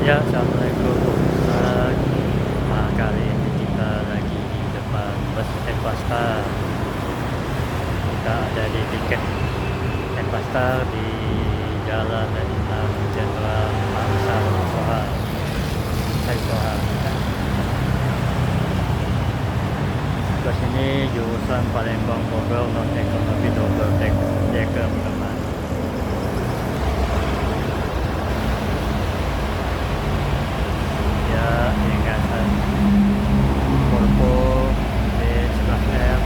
Ya, assalamualaikum. Kali ini kita lagi di depan bus Enpastar. Kita ada di tiket Enpastar di Jalan Imam Jenderal Mansar Sohar. Sohar. Bus ini jurusan Palembang Bogor non ekonomi double decker teman. Ya, ingatan Volvo B11R.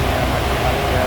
Ya, masih harga.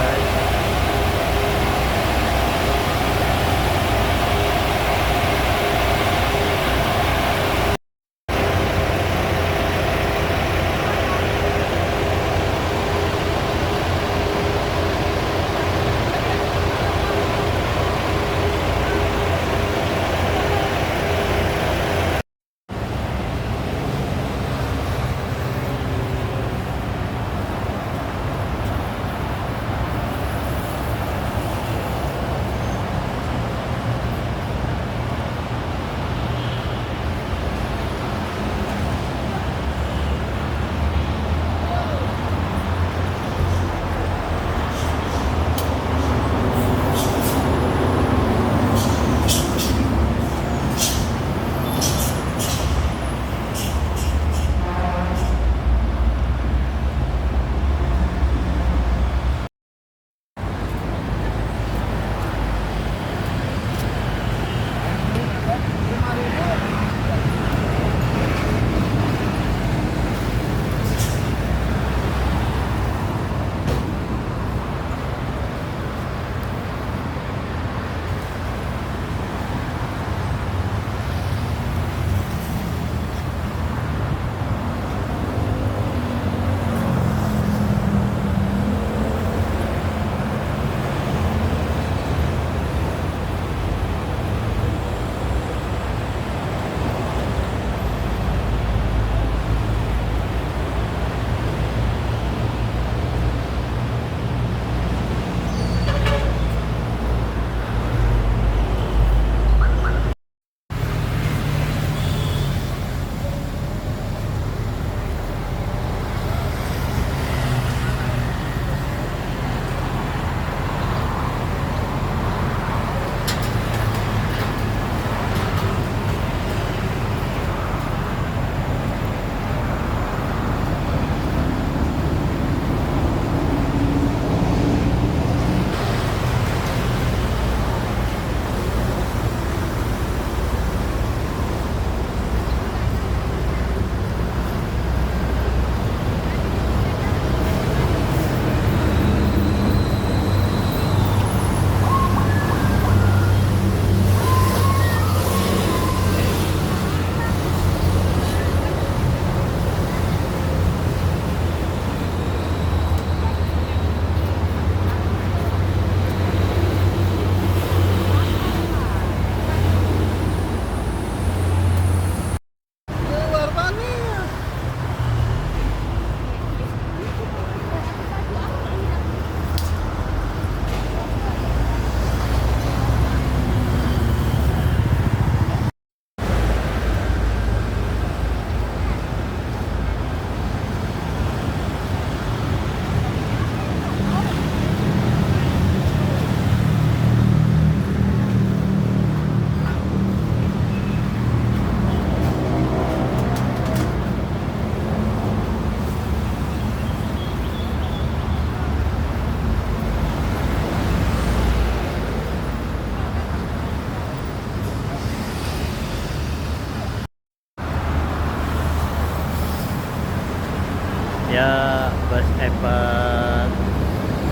Ya, bus Evan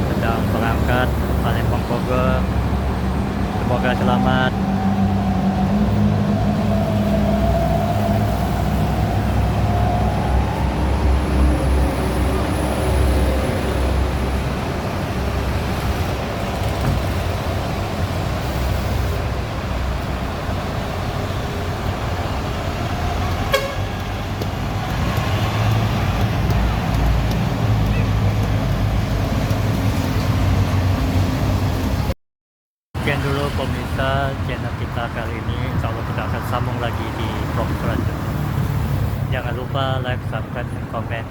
sedang berangkat Palembang Bogor. Semoga selamat. Sekian dulu pemirsa channel kita kali ini. Insya Allah kita akan sambung lagi di vlog selanjutnya. Jangan lupa like, subscribe, dan komen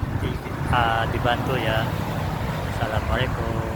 dibantu ya. Assalamualaikum.